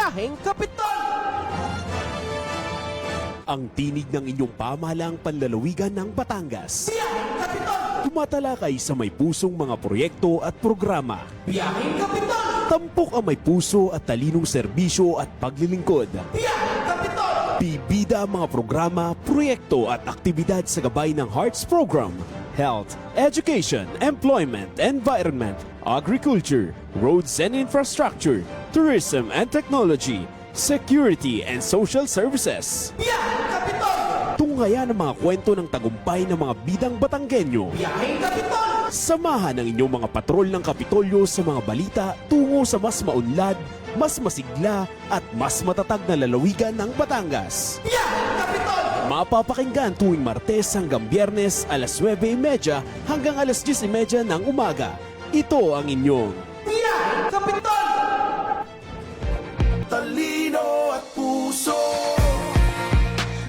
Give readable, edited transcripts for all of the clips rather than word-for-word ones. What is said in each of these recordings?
Biyaheng Kapitol! Ang tinig ng inyong pamahalaang panlalawigan ng Batangas. Biyaheng Kapitol! Tumatalakay sa may pusong mga proyekto at programa. Biyaheng Kapitol! Tampok ang may puso at talinong serbisyo at paglilingkod. Biyaheng Kapitol! Bibida ang mga programa, proyekto at aktibidad sa gabay ng Hearts Program. Health, Education, Employment, Environment, Agriculture, Roads and Infrastructure, Tourism and Technology, Security and Social Services. Biyaheng Kapitol! Tunghayan ang mga kwento ng tagumpay ng mga bidang Batanggenyo. Biyaheng Kapitol! Samahan ang inyong mga patrol ng Kapitolyo sa mga balita tungo sa mas maunlad, mas masigla at mas matatag na lalawigan ng Batangas. Biyaheng Kapitol! Mapapakinggan tuwing Martes hanggang Biyernes alas 9:30 hanggang alas 10:30 ng umaga. Ito ang inyong Biyaheng Kapitol! Talino at puso.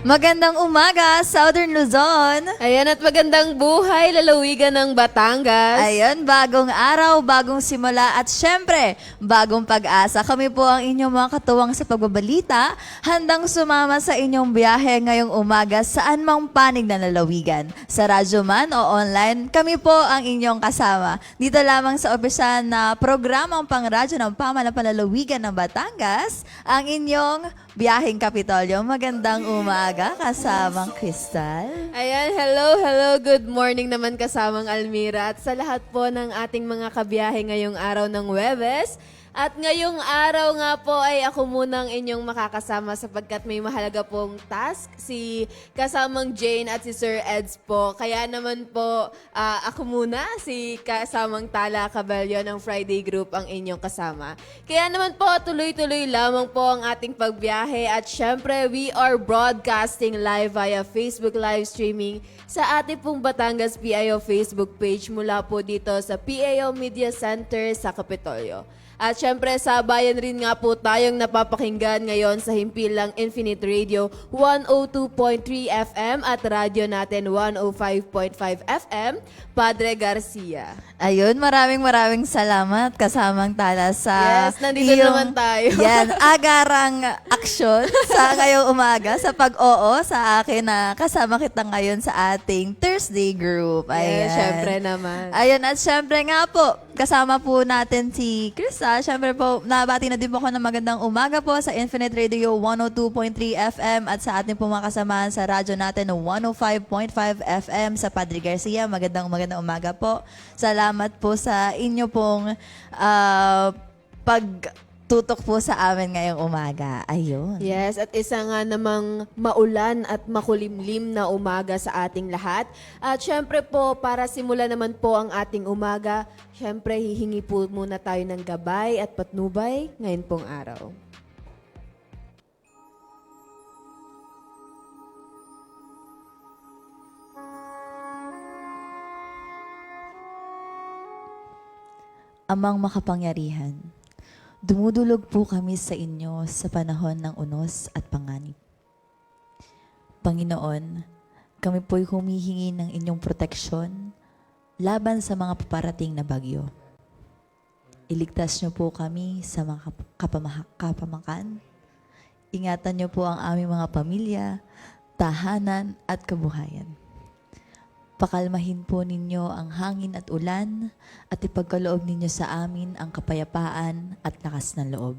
Magandang umaga, Southern Luzon! Ayan, at magandang buhay, lalawigan ng Batangas. Ayan, bagong araw, bagong simula at syempre, bagong pag-asa. Kami po ang inyong mga katuwang sa pagbabalita, handang sumama sa inyong biyahe ngayong umaga saan mang panig na lalawigan. Sa radyo man o online, kami po ang inyong kasama. Dito lamang sa opisyal na programang pangradyo ng pamahalaan panlalawigan ng Batangas, ang inyong Biyaheng Kapitolyo. Magandang umaga, kasamang Crystal. Ayan, hello, good morning naman kasamang Almira. At sa lahat po ng ating mga kabiyahe ngayong araw ng Huwebes. At ngayong araw nga po ay ako munang inyong makakasama sapagkat may mahalaga pong task si kasamang Jane at si Sir Eds po. Kaya naman po ako muna, si kasamang Tala Cabello ng Friday Group ang inyong kasama. Kaya naman po tuloy-tuloy lamang po ang ating pagbiyahe at syempre we are broadcasting live via Facebook live streaming sa ating pong Batangas PIO Facebook page mula po dito sa PIO Media Center sa Kapitolyo. At syempre sa bayan rin nga po tayong napapakinggan ngayon sa himpilang Infinite Radio 102.3 FM at radyo natin 105.5 FM, Padre Garcia. Ayun, maraming salamat kasamang Tala sa Yes, nandito naman tayo. Yan, agarang aksyon sa ngayong umaga sa pag-oo sa akin na kasama kita ngayon sa ating Thursday group. Ayan. Yes, syempre naman. Ayun, at syempre nga po, kasama po natin si Krista. Syempre po, nabati na din po ako ng magandang umaga po sa Infinite Radio 102.3 FM at sa ating po mga kasamahan sa radyo natin 105.5 FM sa Padre Garcia. Magandang umaga po. Salamat po sa inyo pong pagtutok po sa amin ngayong umaga. Ayun. Yes, at isa nga namang maulan at makulimlim na umaga sa ating lahat. At syempre po, para simula naman po ang ating umaga, syempre hihingi po muna tayo ng gabay at patnubay ngayon pong araw. Amang makapangyarihan, dumudulog po kami sa inyo sa panahon ng unos at panganib. Panginoon, kami po'y humihingi ng inyong proteksyon laban sa mga paparating na bagyo. Iligtas niyo po kami sa mga kapamakan. Ingatan niyo po ang aming mga pamilya, tahanan at kabuhayan. Pakalmahin po ninyo ang hangin at ulan at ipagkaloob ninyo sa amin ang kapayapaan at lakas ng loob.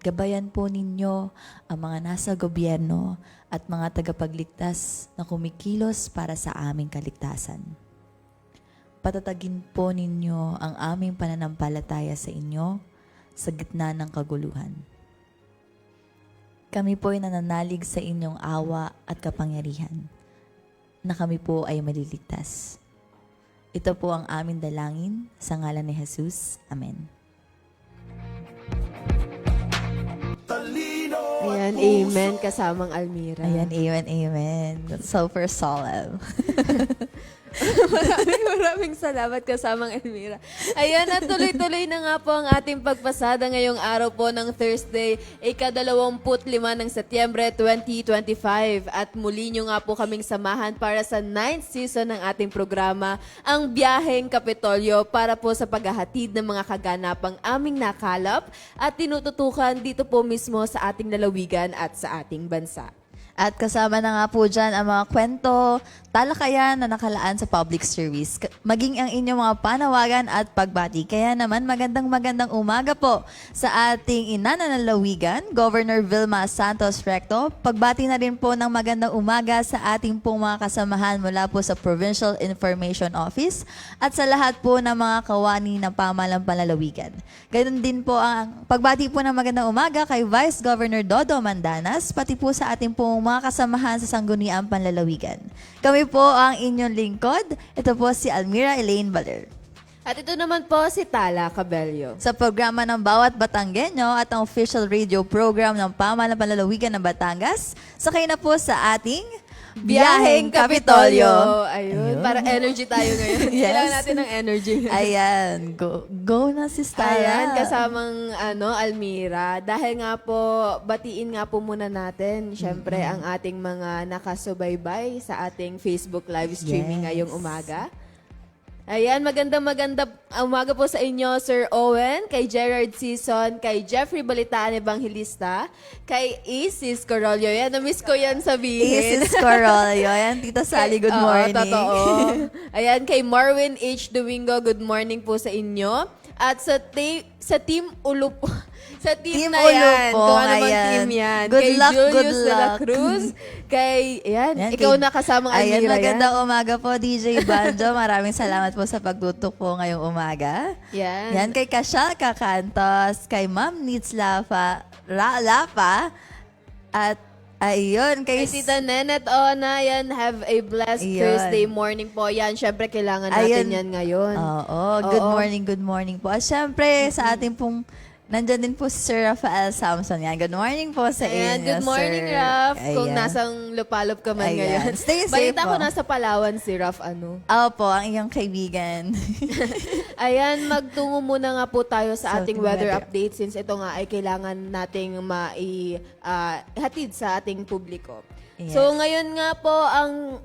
Gabayan po ninyo ang mga nasa gobyerno at mga tagapagligtas na kumikilos para sa aming kaligtasan. Patatagin po ninyo ang aming pananampalataya sa inyo sa gitna ng kaguluhan. Kami po ay nananalig sa inyong awa at kapangyarihan na kami po ay maliligtas. Ito po ang aming dalangin sa ngalan ni Jesus. Amen. Ayan, amen kasamang Almira. Ayan, amen. That's super solemn. Maraming salamat kasamang Elmira. Ayan, at tuloy-tuloy na nga po ang ating pagpasada ngayong araw po ng Thursday, ika-25 ng Setyembre 2025. At muli nyo nga po kaming samahan para sa 9th season ng ating programa, ang Biyaheng Kapitolyo, para po sa paghahatid ng mga kaganapang aming nakalap at tinututukan dito po mismo sa ating lalawigan at sa ating bansa. At kasama na nga po dyan ang mga kwento, talakayan na nakalaan sa public service, maging ang inyong mga panawagan at pagbati. Kaya naman magandang umaga po sa ating ina na lalawigan, Governor Vilma Santos Recto. Pagbati na rin po ng magandang umaga sa ating pong mga kasamahan mula po sa Provincial Information Office at sa lahat po ng mga kawani ng pamahalang panlalawigan. Ganoon din po ang pagbati po ng magandang umaga kay Vice Governor Dodo Mandanas, pati po sa ating pong mga kasamahan sa Sangguniang Panlalawigan. Kami po ang inyong lingkod. Ito po si Almira Elaine Baler. At ito naman po si Tala Cabello. Sa programa ng bawat Batanggenyo at ang official radio program ng Pamahalang Panlalawigan ng Batangas, sakay na po sa ating Biyaheng Kapitolyo. Ayun. Ayun, para energy tayo ngayon. Yes. Kailangan natin ng energy. Ayan, go na si Stella. Ayan, kasamang Almira. Dahil nga po, batiin nga po muna natin, syempre, ang ating mga nakasubaybay sa ating Facebook live streaming Yes. ngayong umaga. Ayan, magandang umaga po sa inyo, Sir Owen, kay Gerard Season, kay Jeffrey Balitaan Evangelista, kay Isis Corolio. Yan, na-miss ko yan sabihin. Isis Corolio. Ayan, Tita Sally, good Oo, morning. totoo. Ayan, kay Marwin H. Domingo, good morning po sa inyo. At sa Team Ulup, sa team na yan, Ulupong, kung ano bang ayan. team yan. Good Kay luck, Julius good de la luck. Cruz, kay, Yan, ikaw kay- na kasamang Ayan, Almira yan. magandang umaga po, DJ Banjo. Maraming salamat po sa pagtutok po ngayong umaga. Yan. Yan, kay Kasyal Kakantos, kay Ma'am Nitz Lapa, at ayun, kay Kay Tita Nenet Ona, yan, have a blessed Ayun. Thursday morning po. Yan, syempre kailangan natin Ayun. yan ngayon. Oo, Oo. good morning po. At syempre, sa ating pong, nandyan din po si Sir Rafael Samson. Yan, good morning po sa Ayan, inyo, good morning, sir. Raf. Kung Ayan. nasang Lupalop ka man Ayan. ngayon. Stay safe Balita ko po. nasa Palawan si Raf, Opo, ang iyong kaibigan. Ayan, magtungo muna nga po tayo sa Sa ating ating weather weather. update since ito nga ay kailangan nating hatid sa ating publiko. Yes. So ngayon nga po,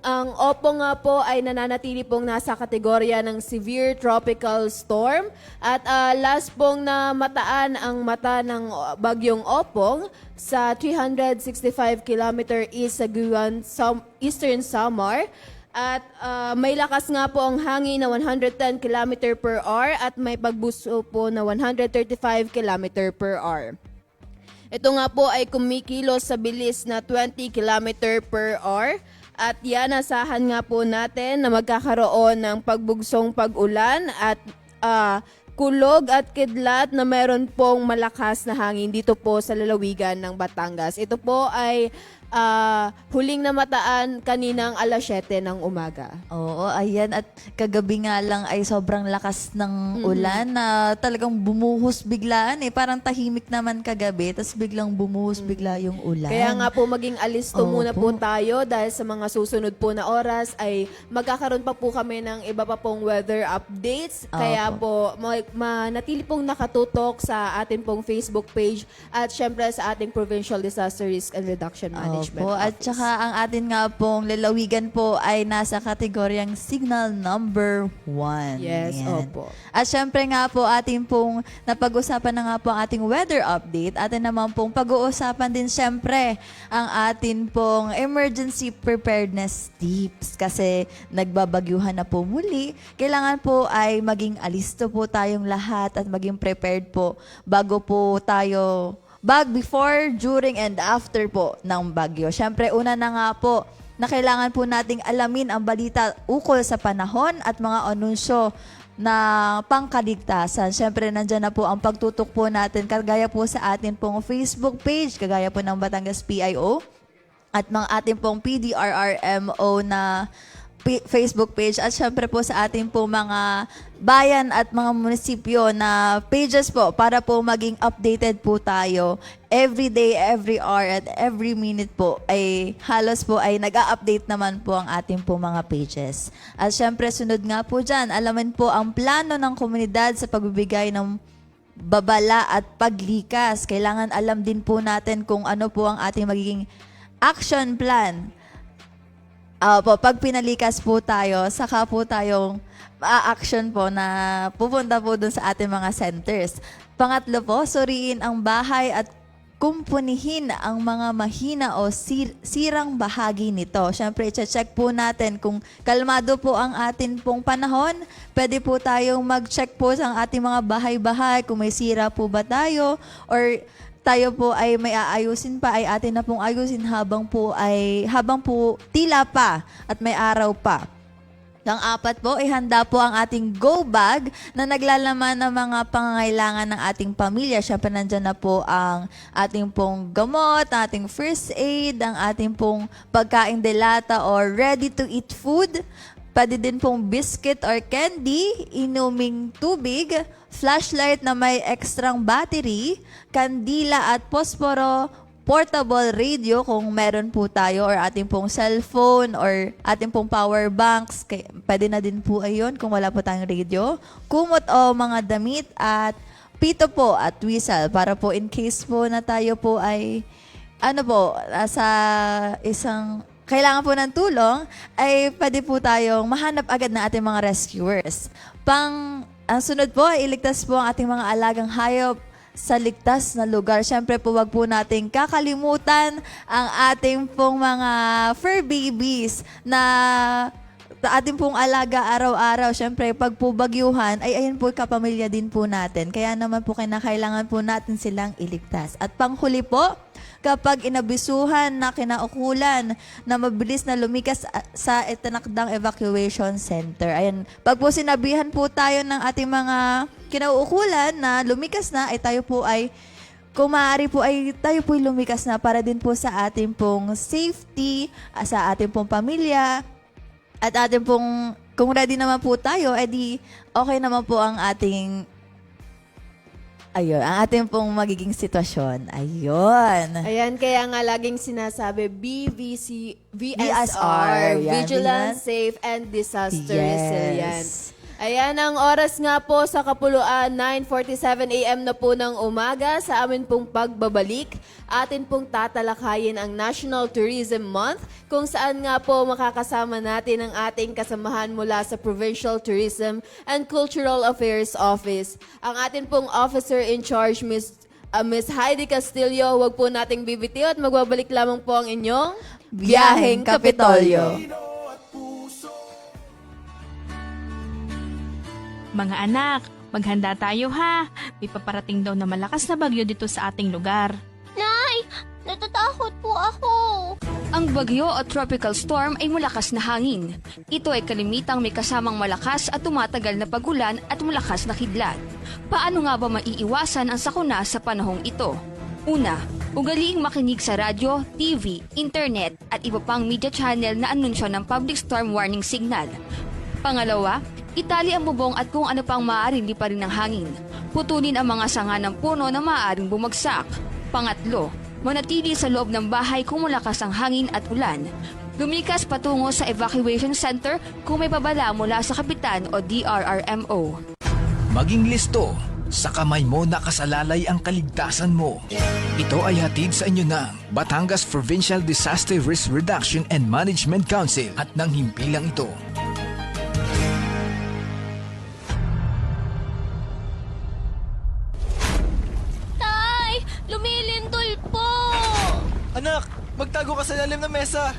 ang Opo nga po ay nananatili pong nasa kategorya ng severe tropical storm at last pong na mataan ang mata ng bagyong Opong sa 365 km east sa Guan, Eastern Samar. At may lakas nga po ang hangin na 110 km per hour at may pagbuso po na 135 km per hour. Ito nga po ay kumikilos sa bilis na 20 km per hour. At yan, asahan nga po natin na magkakaroon ng pagbugsong pag-ulan at kulog at kidlat na meron pong malakas na hangin dito po sa lalawigan ng Batangas. Ito po ay huling namataan kaninang alas 7 ng umaga. Oo, ayan. At kagabi nga lang ay sobrang lakas ng ulan na talagang bumuhos biglaan eh. Parang tahimik naman kagabi, tapos biglang bumuhos bigla yung ulan. Kaya nga po maging alisto Opo. muna po tayo dahil sa mga susunod po na oras ay magkakaroon pa po kami ng iba pa pong weather updates. Kaya po manatili pong nakatutok sa ating pong Facebook page at syempre sa ating Provincial Disaster Risk and Reduction Management Opo, at Office. saka ang atin nga pong lalawigan po ay nasa kategoryang signal number 1. Yes, Yan. opo. At syempre nga po atin pong napag-usapan na nga po ang ating weather update. Atin naman pong pag-uusapan din syempre ang atin pong emergency preparedness tips kasi nagbabagyuhan na po muli. Kailangan po ay maging alisto po tayong lahat at maging prepared po bago po tayo before, during, and after po ng bagyo. Siyempre, una na nga po na kailangan po nating alamin ang balita ukol sa panahon at mga anunsyo na pangkaligtasan. Siyempre, nandyan na po ang pagtutok po natin kagaya po sa atin pong Facebook page, kagaya po ng Batangas PIO at mga ating pong PDRRMO na Facebook page at syempre po sa ating po mga bayan at mga munisipyo na pages po para po maging updated po tayo every day, every hour at every minute po ay halos po ay nag-a-update naman po ang ating po mga pages. At syempre sunod nga po dyan, alamin po ang plano ng komunidad sa pagbibigay ng babala at paglikas. Kailangan alam din po natin kung ano po ang ating magiging action plan. Pag pinalikas po tayo, saka po tayong action po na pupunta po dun sa ating mga centers. Pangatlo po, suriin ang bahay at kumpunihin ang mga mahina o sirang bahagi nito. Siyempre, i-check po natin kung kalmado po ang atin pong panahon. Pwede po tayong mag-check po sa ating mga bahay-bahay kung may sira po ba tayo or tayo po ay may aayusin pa, ay atin na pong ayusin habang po tila pa at may araw pa. Ang apat po, ihanda po ang ating go bag na naglalaman ng mga pangangailangan ng ating pamilya. Siyempre, nandyan na po ang ating pong gamot, ating first aid, ang ating pong pagkain delata or ready-to-eat food. Pwede din pong biscuit or candy, inuming tubig, flashlight na may ekstrang battery, kandila at posporo, portable radio kung meron po tayo or ating pong cellphone or ating pong power banks. Pwede na din po ayun kung wala po tayong radio. Kumot o mga damit at pito po at whistle para po in case po na tayo po ay sa isang kailangan po ng tulong, ay pwede po tayong mahanap agad ng ating mga rescuers. Ang sunod po, iligtas po ang ating mga alagang hayop sa ligtas na lugar. Siyempre po, wag po nating kakalimutan ang ating pong mga fur babies na ating pong alaga araw-araw. Siyempre, pag po bagyuhan, ay ayun po kapamilya din po natin. Kaya naman po kinakailangan po natin silang iligtas. At panghuli po, kapag inabisuhan na kinaukulan na mabilis na lumikas sa itinakdang evacuation center. Ayan, pag po sinabihan po tayo ng ating mga kinaukulan na lumikas na, ay tayo po ay, kung maaari po ay tayo po ay lumikas na para din po sa ating pong safety, sa ating pong pamilya, at ating pong, kung ready naman po tayo, edi okay naman po ang ating ang ating pong magiging sitwasyon. Ayun. Ayan, kaya nga laging sinasabi, VSR, VSR, yan, Vigilant, Vigilant. Safe, and Disaster Yes. Resilient. Ayan, ang oras nga po sa Kapuluan, 9:47 a.m. na po ng umaga sa amin pong pagbabalik. Atin pong tatalakayin ang National Tourism Month, kung saan nga po makakasama natin ang ating kasamahan mula sa Provincial Tourism and Cultural Affairs Office. Ang atin pong officer in charge, Miss Heidi Castillo, huwag po nating bibitiw at magbabalik lamang po ang inyong Biyaheng Kapitolyo. Mga anak, maghanda tayo ha. May paparating daw na malakas na bagyo dito sa ating lugar. Nay, natatakot po ako. Ang bagyo o tropical storm ay malakas na hangin. Ito ay kalimitang may kasamang malakas at tumatagal na pagulan at malakas na kidlat. Paano nga ba maiiwasan ang sakuna sa panahong ito? Una, ugaliing makinig sa radyo, TV, internet at iba pang media channel na anunsyo ng public storm warning signal. Pangalawa, itali ang bubong at kung ano pang maaaring liparin ng hangin. Putulin ang mga sanga ng puno na maaaring bumagsak. Pangatlo, manatili sa loob ng bahay kung malakas ang hangin at ulan. Lumikas patungo sa evacuation center kung may babala mula sa kapitan o DRRMO. Maging listo, sa kamay mo nakasalalay ang kaligtasan mo. Ito ay hatid sa inyo ng Batangas Provincial Disaster Risk Reduction and Management Council at ng himpilang ito. Tay, lumilindol po. Anak, magtago ka sa lalim ng mesa.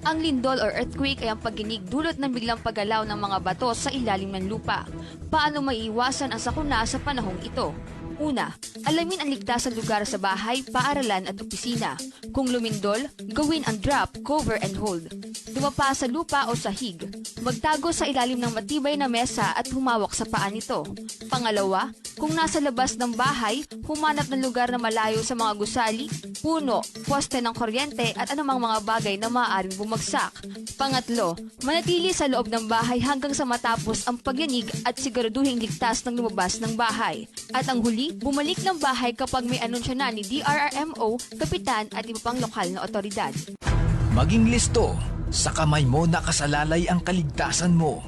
Ang lindol or earthquake ay ang pagginig dulot ng biglang paggalaw ng mga bato sa ilalim ng lupa. Paano maiiwasan ang sakuna sa panahong ito? Una, alamin ang ligtas na lugar sa bahay, paaralan at opisina. Kung lumindol, gawin ang drop, cover and hold. Dumapa sa lupa o sahig. magtago sa ilalim ng matibay na mesa at humawak sa paa nito. Pangalawa, kung nasa labas ng bahay, humanap ng lugar na malayo sa mga gusali, puno, poste ng kuryente at anumang mga bagay na maaaring bumagsak. Pangatlo, manatili sa loob ng bahay hanggang sa matapos ang pagyanig at siguraduhing ligtas ng lumabas ng bahay. At ang huli, bumalik ng bahay kapag may anunsyo na ni DRRMO, kapitan at iba pang lokal na otoridad. Maging listo, sa kamay mo nakasalalay ang kaligtasan mo.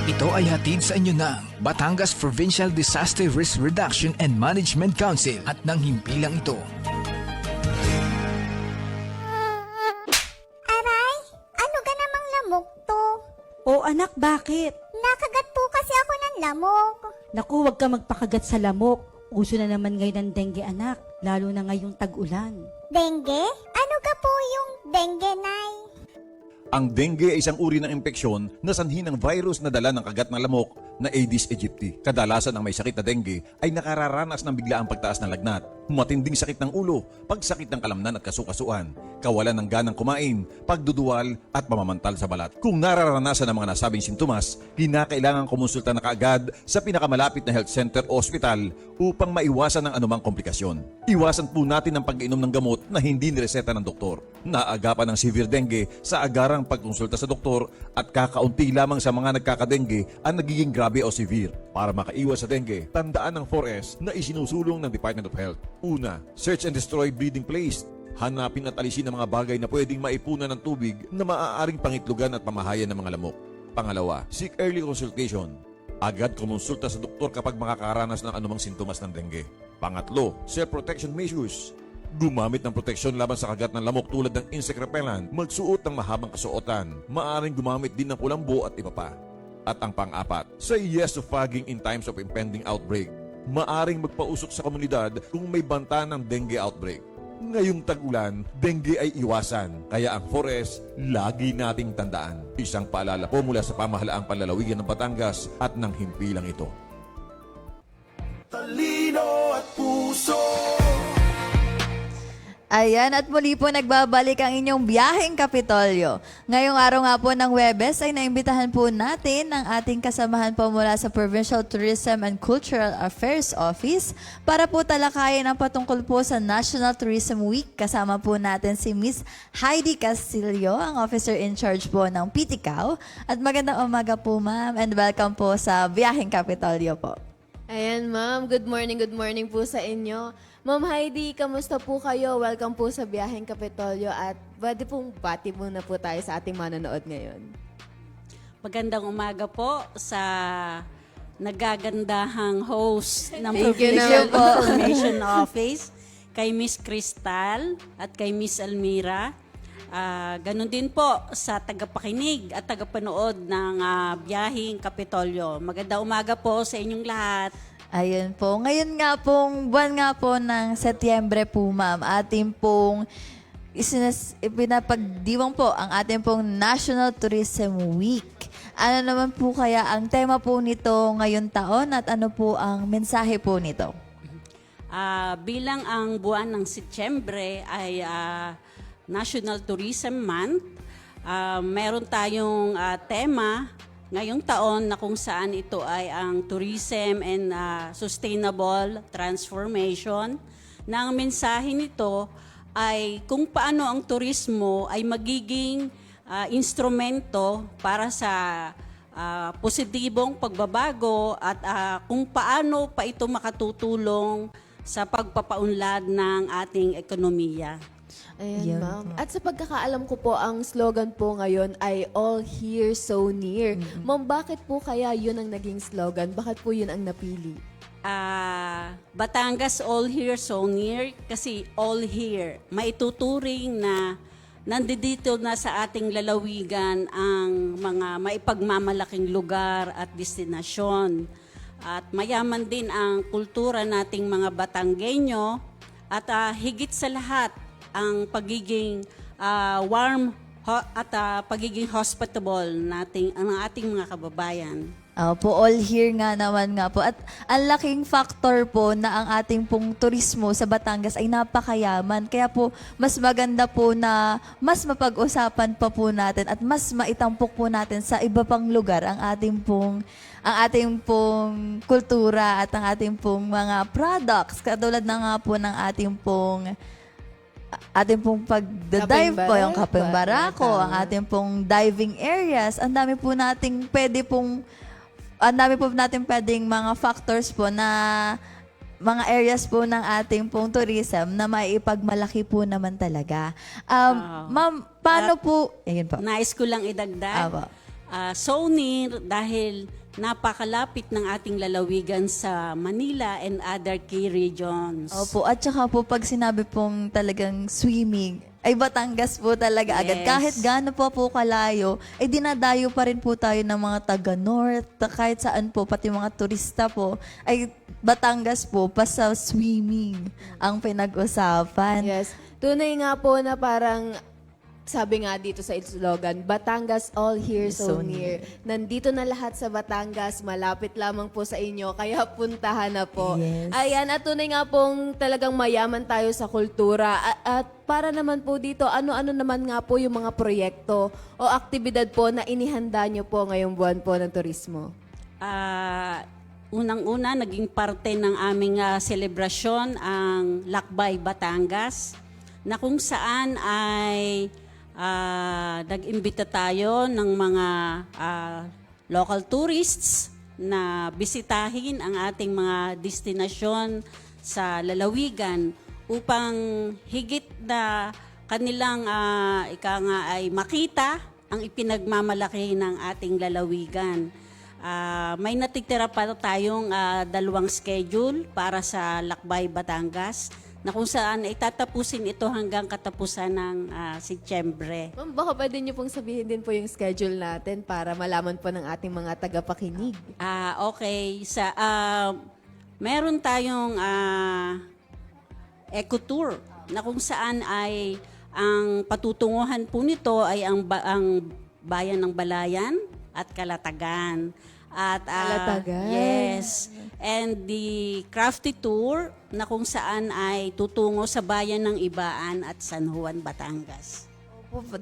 Ito ay hatid sa inyo ng Batangas Provincial Disaster Risk Reduction and Management Council at ng himpilang ito. Aray, ano ka namang lamok to? O anak, bakit? Nakagat po kasi ako ng lamok. Naku, huwag ka magpakagat sa lamok. Uso na naman ngayon ng dengue, anak. Lalo na ngayong tag-ulan. Dengue? Ano ka po yung dengue, Nay? Ang dengue ay isang uri ng impeksyon na sanhi ng virus na dala ng kagat ng lamok na Aedes aegypti. Kadalasan ang may sakit na dengue ay nakararanas ng biglaang pagtaas ng lagnat, matinding sakit ng ulo, pagsakit ng kalamnan at kasukasuan, kawalan ng ganang kumain, pagduduwal at pamamantal sa balat. Kung nararanasan ang mga nasabing sintomas, kinakailangan kumonsulta na kaagad sa pinakamalapit na health center o ospital upang maiwasan ang anumang komplikasyon. Iwasan po natin ang pag-inom ng gamot na hindi nireseta ng doktor. Naagapan ng severe dengue sa agarang pagkonsulta sa doktor at kakaunti lamang sa mga nagkakadengue ang nagiging grabe o severe. Para makaiwas sa dengue, tandaan ang 4S na isinusulong ng Department of Health. Una, search and destroy breeding place. Hanapin at alisin ang mga bagay na pwedeng maipunan ng tubig na maaaring pangitlugan at pamahayan ng mga lamok. Pangalawa, seek early consultation. Agad kumonsulta sa doktor kapag makakaranas ng anumang sintomas ng dengue. Pangatlo, self-protection measures. Gumamit ng proteksyon laban sa kagat ng lamok tulad ng insect repellent, magsuot ng mahabang kasuotan, maaaring gumamit din ng kulambo at iba pa. At ang pang-apat, say yes to fogging in times of impending outbreak. Maaring magpausok sa komunidad kung may banta ng dengue outbreak. Ngayong tag-ulan, dengue ay iwasan, kaya ang 4S lagi nating tandaan. Isang paalala po mula sa pamahalaang panlalawigan ng Batangas at ng himpilang ito. Talino at puso. Ayan, at muli po nagbabalik ang inyong biyaheng Kapitolyo. Ngayong araw nga po ng Huwebes ay naimbitahan po natin ang ating kasamahan po mula sa Provincial Tourism and Cultural Affairs Office para po talakayin ang patungkol po sa National Tourism Week. Kasama po natin si Miss Heidi Castillo, ang officer in charge po ng PTCAO. At magandang umaga po, ma'am, and welcome po sa biyaheng Kapitolyo po. Ayan, ma'am. Good morning po sa inyo. Ma'am Heidi, kamusta po kayo? Welcome po sa Biyaheng Kapitolyo at pwede pong bati muna po tayo sa ating manonood ngayon. Magandang umaga po sa nagagandahang host ng Thank you Provincial naman po. Information Office, kay Miss Cristal at kay Miss Almira. Ganon din po sa tagapakinig at tagapanood ng Biyaheng Kapitolyo. Magandang umaga po sa inyong lahat. Ayun po. Ngayon nga pong buwan nga po ng Setyembre po, ma'am, ating pong ipinapagdiwang po ang ating pong National Tourism Week. Ano naman po kaya ang tema po nito ngayong taon at ano po ang mensahe po nito? Bilang ang buwan ng Setyembre ay National Tourism Month, meron tayong tema ngayong taon na kung saan ito ay ang Tourism and Sustainable Transformation. Na ang mensahe nito ay kung paano ang turismo ay magiging instrumento para sa positibong pagbabago at kung paano pa ito makatutulong sa pagpapaunlad ng ating ekonomiya. Ayan, ma'am. At sa pagkakaalam ko po, ang slogan po ngayon ay All Here, So Near. Ma'am, bakit po kaya yun ang naging slogan? Bakit po yun ang napili? Batangas All Here, So Near kasi all here. Maituturing na nandito na sa ating lalawigan ang mga maipagmamalaking lugar at destinasyon. At mayaman din ang kultura nating mga Batanggenyo at higit sa lahat ang pagiging warm at pagiging hospitable ang ating mga kababayan. Po, all here nga naman nga po. At ang laking factor po na ang ating pong turismo sa Batangas ay napakayaman. Kaya po, mas maganda po na mas mapag-usapan pa po natin at mas maitampok po natin sa iba pang lugar ang ating pong kultura at ang ating pong mga products. Katulad na nga po ng ating pong pag-dive po, yung Kapeng Barako, ang ating pong diving areas. Ang dami po nating pwedeng mga factors po na mga areas po ng ating pong tourism na maipagmalaki po naman talaga. Ma'am, paano po? Ayun po. Nais ko lang idagdag. Apo. So near dahil napakalapit ng ating lalawigan sa Manila and other key regions. Opo, at saka po pag sinabi pong talagang swimming, ay Batangas po talaga agad. Yes. Kahit gaano po kalayo, ay dinadayo pa rin po tayo ng mga taga-north, kahit saan po, pati mga turista po, ay Batangas po, pa sa swimming ang pinag-usapan. Yes. Tunay nga po na parang sabi nga dito sa slogan, Batangas all here so near. Nandito na lahat sa Batangas, malapit lamang po sa inyo, kaya puntahan na po. Yes. Ayan, at tunay nga pong talagang mayaman tayo sa kultura. At para naman po dito, ano-ano naman nga po yung mga proyekto o aktibidad po na inihanda nyo po ngayong buwan po ng turismo? Unang-una, naging parte ng aming selebrasyon ang Lakbay Batangas, na kung saan ay nag-imbita tayo ng mga local tourists na bisitahin ang ating mga destinasyon sa lalawigan upang higit na kanilang ay makita ang ipinagmamalaki ng ating lalawigan. May natitira pa tayong 2 schedule para sa Lakbay Batangas na kung saan itatapusin ito hanggang katapusan ng Setyembre. Ma'am, baka pwede nyo pong sabihin din po yung schedule natin para malaman po ng ating mga tagapakinig. Okay. Meron tayong eco-tour na kung saan ay ang patutunguhan po nito ay ang bayan ng Balayan at Calatagan. Calatagan. Yes. And the crafty tour na kung saan ay tutungo sa bayan ng Ibaan at San Juan, Batangas.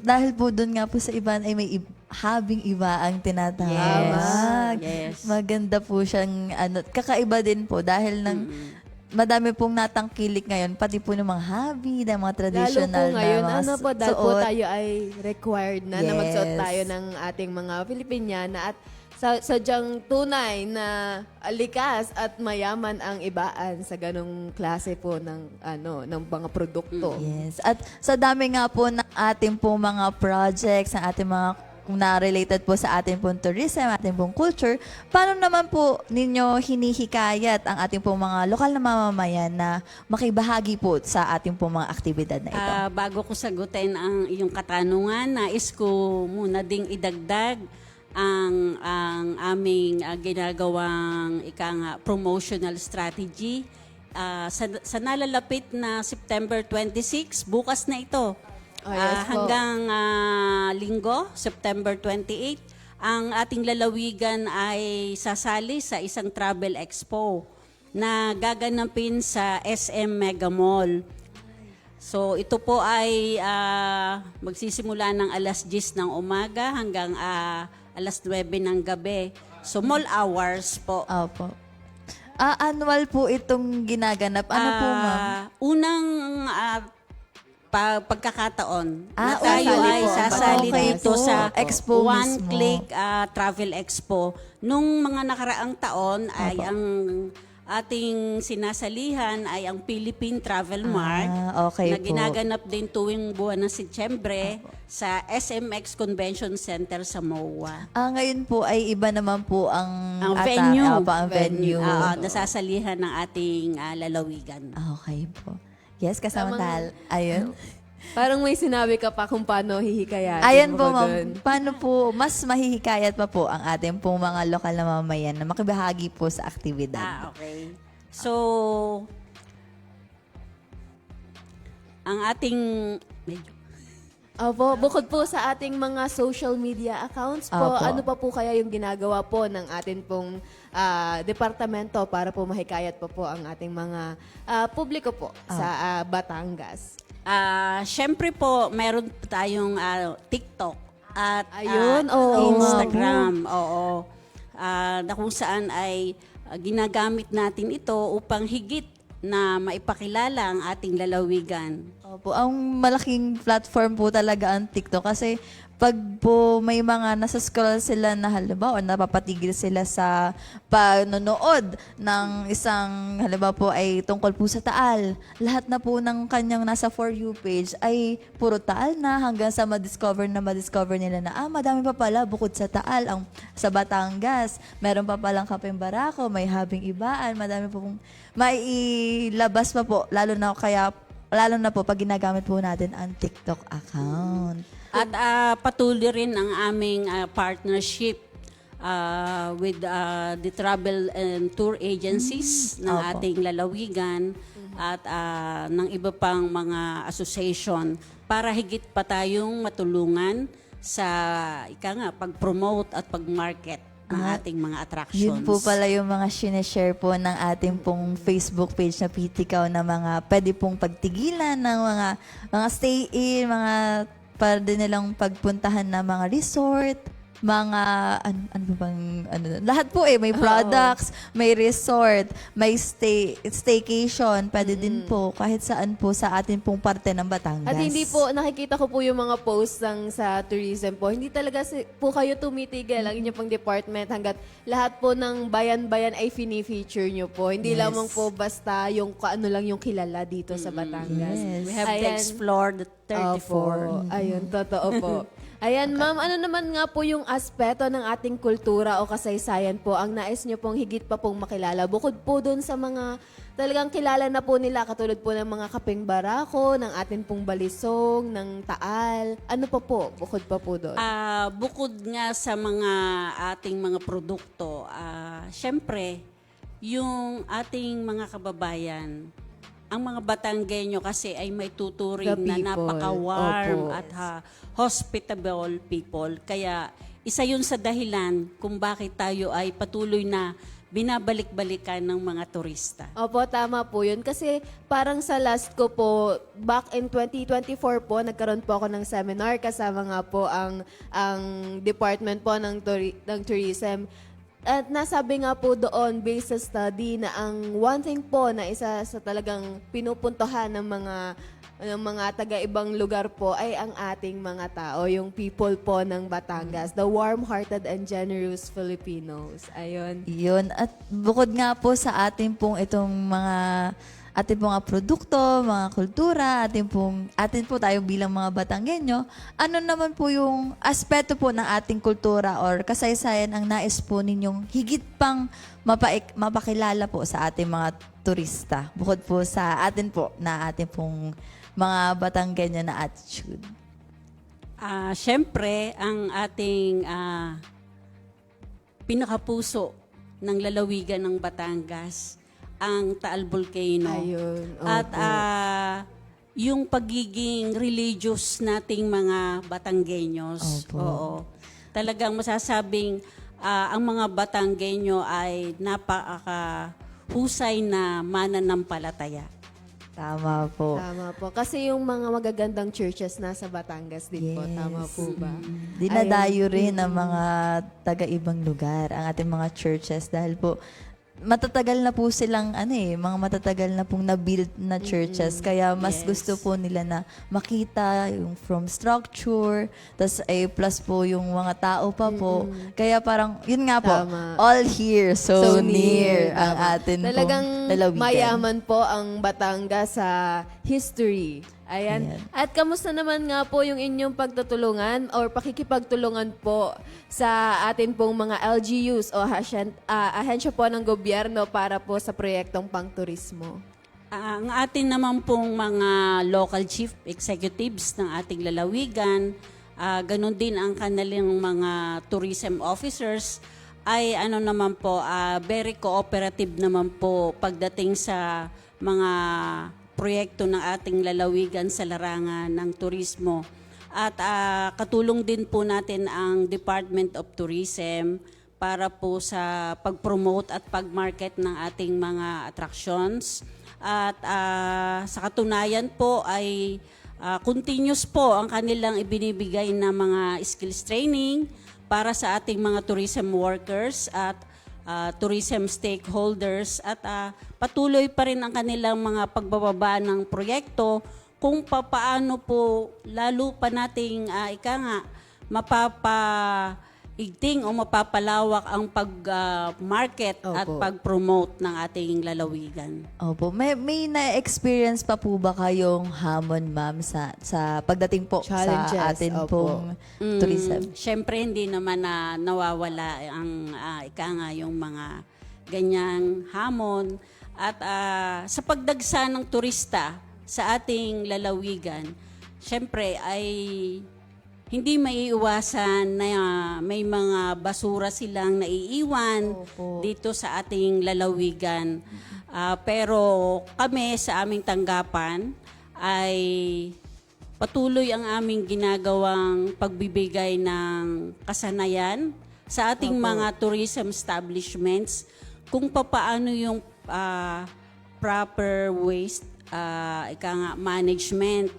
Dahil po doon nga po sa Ibaan ay may habing iba ang tinatawag. Yes. Maganda po siyang, kakaiba din po dahil madami pong natangkilik ngayon, pati po ng mga hobby, ng mga traditional Lalo po ngayon, na mga dahil po suot. tayo ay required na Yes. magsuot tayo ng ating mga Filipiniana at sadyang tunay na likas at mayaman ang Ibaan sa ganong klase po ng mga produkto. Yes. At sa dami nga po ng ating pong mga projects, ng ating mga na related po sa ating pong tourism, ating pong culture, paano naman po ninyo hinihikayat ang ating pong mga lokal na mamamayan na makibahagi po sa ating pong mga aktibidad na ito? Bago ko sagutin ang iyong katanungan, nais ko muna ding idagdag ang aming ginagawang promotional strategy. Sa nalalapit na September 26, bukas na ito. Yes po. Hanggang linggo, September 28, ang ating lalawigan ay sasali sa isang travel expo na gaganapin sa SM Mega Mall. So ito po ay magsisimula ng alas 10 ng umaga hanggang alas 9 ng gabi. So mall hours po. Opo. Annual po itong ginaganap. Ano po, ma'am? Unang pagkakataon na Okay tayo po. ay sasali Okay dito po. sa Expo One mismo. Click Travel Expo. Nung mga nakaraang taon ay ang ating sinasalihan ay ang Philippine Travel Mart okay na po. ginaganap din tuwing buwan ng Setyembre sa SMX Convention Center sa MOA. Ngayon po ay iba naman po ang Venue. ang venue. Nasasalihan ng ating lalawigan. Okay po. Yes, kasama Tamang- Ayun. Parang may sinabi ka pa kung paano hihikayatin Ayan mo po, ba ma'am. dun? Paano po, mas mahihikayat pa po ang ating pong mga lokal na mamamayan na makibahagi po sa aktibidad. Okay. So, ang ating Opo, bukod po sa ating mga social media accounts po, Opo. ano pa po kaya yung ginagawa po ng atin pong departamento para po mahikayat po ang ating mga publiko po sa Batangas? Siyempre po, meron tayong TikTok at Ayun, oo. Instagram. Oo. Na kung saan ay ginagamit natin ito upang higit na maipakilala ang ating lalawigan. Opo, ang malaking platform po talaga ang TikTok kasi pag po may mga nasa-scroll sila na halimbawa o napapatigil sila sa panonood ng isang halimbawa po ay tungkol po sa Taal, lahat na po ng kanyang nasa For You page ay puro Taal na hanggang sa ma-discover nila na madami pa pala bukod sa Taal ang sa Batangas. Meron pa palang Kapeng Barako, may Habing Ibaan, madami po pong mailabas pa po lalo na po pag ginagamit po natin ang TikTok account. At patuloy rin ang aming partnership with the travel and tour agencies ng Opo. ating lalawigan at ng iba pang mga association para higit pa tayong matulungan sa pag-promote at pag-market ng ating mga attractions. Yun po pala yung mga sineshare po ng ating pong Facebook page na Pitikaw na mga pwede pong pagtigilan ng mga stay-in, mga pwede nilang pagpuntahan na mga resort, mga lahat po may products, may resort, may staycation, pwede din po kahit saan po sa atin pong parte ng Batangas. At hindi po, nakikita ko po yung mga posts sa tourism po. Hindi talaga po kayo tumitigil ang inyong pong department hanggat lahat po ng bayan-bayan ay fini-feature nyo po. Hindi lamang po basta yung ano lang yung kilala dito sa Batangas. Yes. We have to explore the 34. Opo. Ayun, totoo po. Ayan, ma'am, ano naman nga po yung aspeto ng ating kultura o kasaysayan po ang nais nyo pong higit pa pong makilala? Bukod po doon sa mga talagang kilala na po nila, katulad po ng mga Kapeng Barako, ng ating pong Balisong, ng Taal. Ano pa po? Bukod pa po doon? Bukod nga sa mga ating mga produkto, syempre, yung ating mga kababayan, ang mga Batanggenyo kasi ay may tuturing The na people. napaka-warm Opo. at hospitable people. Kaya isa yun sa dahilan kung bakit tayo ay patuloy na binabalik-balikan ng mga turista. Opo, tama po yun. Kasi parang sa last ko po, back in 2024 po, nagkaroon po ako ng seminar kasama nga po ang department po ng tourism. At nasabi nga po doon, based sa study, na ang one thing po na isa sa talagang pinupuntahan ng mga taga-ibang lugar po ay ang ating mga tao, yung people po ng Batangas, the warm-hearted and generous Filipinos. Ayun. Yun. At bukod nga po sa ating pong itong ating pong mga produkto, mga kultura, atin po tayo bilang mga Batanggenyo, ano naman po yung aspeto po ng ating kultura or kasaysayan ang nais po ninyong higit pang mapakilala po sa ating mga turista, bukod po sa atin po na ating pong mga Batanggenyo na attitude? Siyempre, ang ating pinakapuso ng lalawigan ng Batangas, ang Taal Volcano. Ayun. Opo. At yung pagiging religious nating mga Batanggenyos. Opo. Oo. Talagang masasabing ang mga Batanggenyo ay napakahusay na mananampalataya. Tama po. Tama po. Kasi yung mga magagandang churches nasa Batangas din po. Yes. Tama po ba? Dinadayo rin ng mga taga-ibang lugar ang ating mga churches dahil po matatagal na po silang mga matatagal na pong na-build na churches kaya mas gusto po nila na makita yung from structure tas plus po yung mga tao pa po kaya parang yun nga po Tama. all here so near Tama. ang atin Talagang pong lalawigan. mayaman po ang Batangas sa history. Ayan. Ayan. At kamusta naman nga po yung inyong pagtutulungan or pakikipagtulungan po sa atin pong mga LGUs o ahensya po ng gobyerno para po sa proyektong pangturismo? Ang atin naman pong mga local chief executives ng ating lalawigan, ganun din ang kanilang mga tourism officers, ay naman po, very cooperative naman po pagdating sa mga proyekto ng ating lalawigan sa larangan ng turismo. At katulong din po natin ang Department of Tourism para po sa pag-promote at pag-market ng ating mga attractions. At sa katunayan po ay continuous po ang kanilang ibinibigay na mga skills training para sa ating mga tourism workers at tourism stakeholders at patuloy pa rin ang kanilang mga pagbababa ng proyekto kung papaano po lalo pa nating mapapaigting o mapapalawak ang pag-market at Opo. pag-promote ng ating lalawigan. Opo. May na-experience pa po ba kayong hamon, ma'am, sa pagdating po Challenges, sa atin opo. pong tourism? Siyempre, hindi naman na nawawala ang yung mga ganyang hamon. At sa pagdagsa ng turista sa ating lalawigan, siyempre ay hindi maiiwasan na may mga basura silang naiiwan dito sa ating lalawigan. Pero kami sa aming tanggapan ay patuloy ang aming ginagawang pagbibigay ng kasanayan sa ating mga tourism establishments kung papaano yung proper waste management.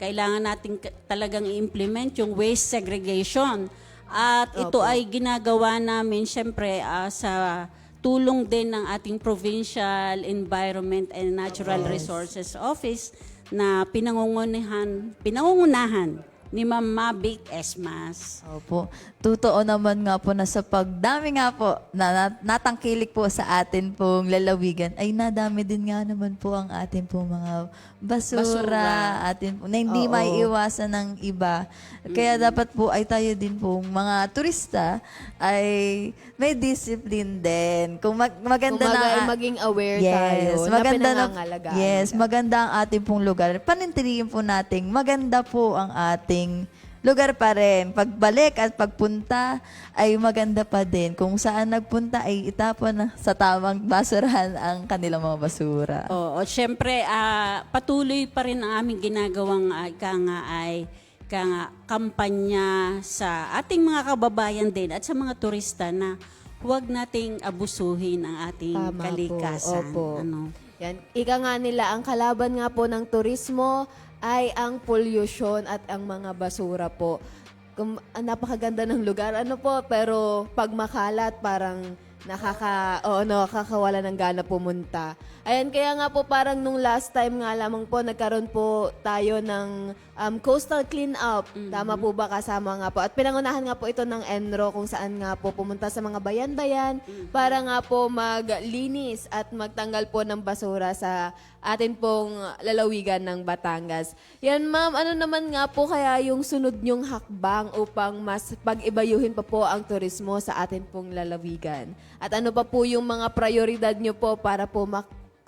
Kailangan natin talagang i-implement yung waste segregation. At ito ay ginagawa namin siyempre sa tulong din ng ating Provincial Environment and Natural Resources Office na pinangungunahan ni Ma'am Mabic Esmas. Opo. Totoo naman nga po na sa pagdami nga po na natangkilik po sa atin pong lalawigan, ay nadami din nga naman po ang atin pong mga basura. Atin po, na hindi maiiwasan ng iba. Kaya dapat po ay tayo din pong mga turista ay may discipline din. Kung maganda Kumbaga, na maging aware tayo na pinangangalagaan nila. maganda ang ating pong lugar. Panintiliin po nating maganda po ang ating lugar pa rin. Pagbalik at pagpunta ay maganda pa din. Kung saan nagpunta ay itapon sa tamang basurahan ang kanilang mga basura. Oo, syempre patuloy pa rin ang aming ginagawang kampanya sa ating mga kababayan din at sa mga turista na huwag nating abusuhin ang ating Tama po, kalikasan. opo. Ano? Yan. Ika nga nila, ang kalaban nga po ng turismo ay ang pollution at ang mga basura po. Napakaganda ng lugar, pero pag makalat, parang nakakawala ng gana pumunta. Ayan, kaya nga po parang nung last time nga lamang po, nagkaroon po tayo ng coastal clean-up. Tama po ba, kasama nga po. At pinangunahan nga po ito ng ENRO kung saan nga po pumunta sa mga bayan-bayan para nga po maglinis at magtanggal po ng basura sa atin pong lalawigan ng Batangas. Yan ma'am, ano naman nga po kaya yung sunod nyong hakbang upang mas pag-ibayuhin pa po ang turismo sa atin pong lalawigan? At ano pa po yung mga prioridad nyo po para po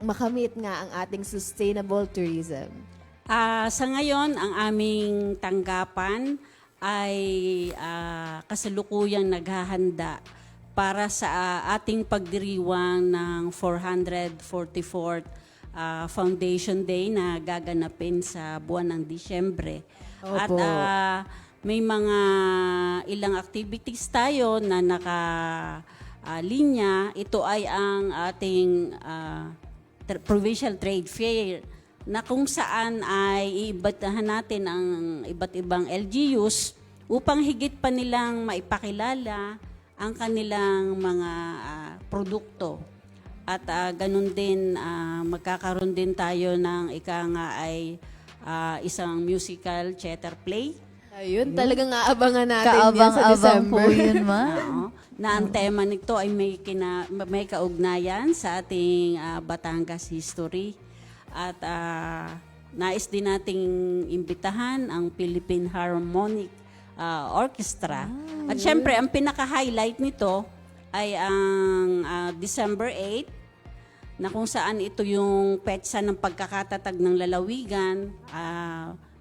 makamit nga ang ating sustainable tourism? Sa ngayon, ang aming tanggapan ay kasalukuyang naghahanda para sa ating pagdiriwang ng 444th Foundation Day na gaganapin sa buwan ng Disyembre. At Opo. may mga ilang activities tayo na nakalinya. Ito ay ang ating Provincial Trade Fair na kung saan ay iimbitahan natin ang iba't ibang LGUs upang higit pa nilang maipakilala ang kanilang mga produkto. At ganun din, magkakaroon din tayo ng isang musical theater play. Ayun, talagang aabangan natin yan sa Kaabang-abang po December. yun, ma. Na ang tema nito ay may kaugnayan sa ating Batangas history. At nais din nating imbitahan ang Philippine Harmonic Orchestra. At syempre, ang pinaka-highlight nito ay ang December 8 na kung saan ito yung petsa ng pagkakatatag ng lalawigan.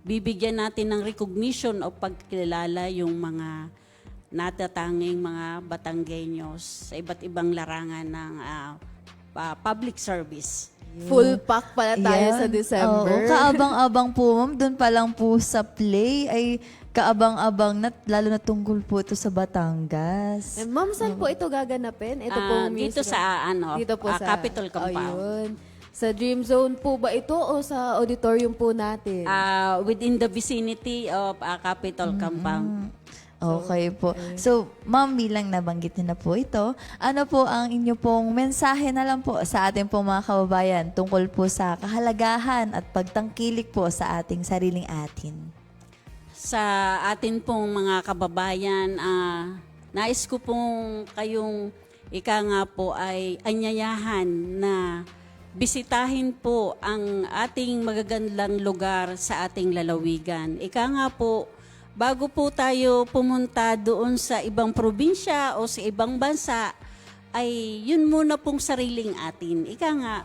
Bibigyan natin ng recognition o pagkilala yung mga natatanging mga Batanggenyos sa iba't ibang larangan ng public service. Full pack pala tayo Yan. sa December. Oo, kaabang-abang po, ma'am. Doon pa lang po sa play ay kaabang-abang na, lalo na tungkol po ito sa Batangas. Ma'am, saan po ito gaganapin? Ito po Dito sa dito po sa Capitol Compound. Ayun. Sa Dream Zone po ba ito o sa auditorium po natin? Within the vicinity of Capitol Compound. Okay po. So, ma'am, bilang nabanggit niyo na po ito, ano po ang inyo pong mensahe na lang po sa ating pong mga kababayan tungkol po sa kahalagahan at pagtangkilik po sa ating sariling atin? Sa atin pong mga kababayan, nais ko pong kayong ika nga po ay anyayahan na bisitahin po ang ating magagandang lugar sa ating lalawigan. Ika nga po, bago po tayo pumunta doon sa ibang probinsya o sa ibang bansa, ay yun muna pong sariling atin. Ika nga,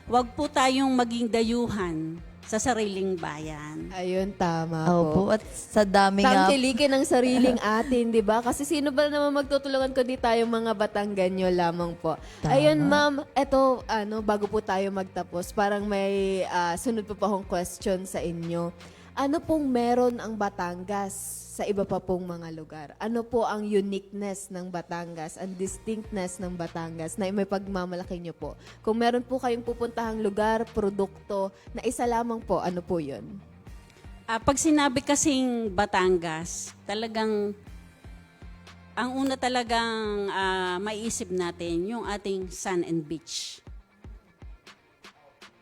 wag po tayong maging dayuhan sa sariling bayan. Ayun, tama Opo, po. at sa dami nga Tangkilikin ng sariling atin, di ba? Kasi sino ba naman magtutulungan kundi tayong mga Batanggenyo lamang po. Tama. Ayun, ma'am, eto, bago po tayo magtapos, parang may sunod po pa akong question sa inyo. Ano pong meron ang Batangas sa iba pa pong mga lugar? Ano po ang uniqueness ng Batangas, ang distinctness ng Batangas na may pagmamalaki nyo po? Kung meron po kayong pupuntahang lugar, produkto, na isa lamang po, ano po yun? Pag sinabi kasing Batangas, talagang ang una talagang maiisip natin yung ating sun and beach.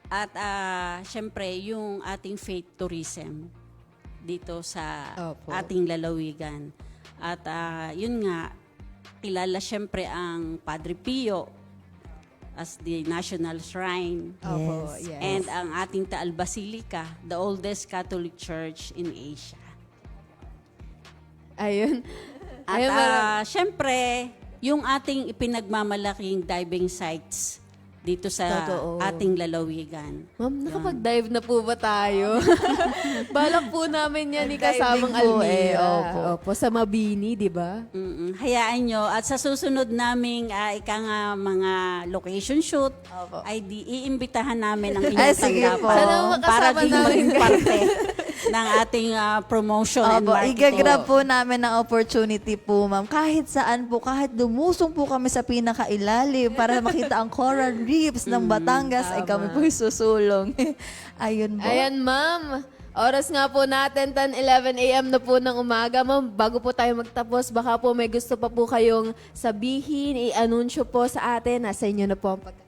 At syempre, yung ating faith tourism dito sa Opo. ating lalawigan. At yun nga, kilala syempre ang Padre Pio as the national shrine. Opo, Yes. yes. And ang ating Taal Basilica, the oldest Catholic Church in Asia. Ayun. At Ayun, syempre, yung ating ipinagmamalaking diving sites dito sa Totoo. ating lalawigan. Ma'am, nakapag-dive na po ba tayo? Balak po namin yan kasamang Diving po Almira. opo. Opo, sa Mabini, di ba? Hayaan nyo. At sa susunod naming mga location shoot, ay iimbitahan namin ang inyong Ay, sige po. tanggapan Sana para makasama din namin maging kayo. parte ng ating promotion and Opo, marketing. igagrab po namin ang opportunity po, ma'am. Kahit saan po, kahit lumusong po kami sa pinakailalim para makita ang coral reefs ng Batangas, ay kami po susulong. Ayun po. Ayan, ma'am. Oras nga po natin, 10:11 a.m. na po ng umaga. Ma'am, bago po tayo magtapos, baka po may gusto pa po kayong sabihin, i-anunsyo po sa atin. Nasa inyo na po ang pagkakataon.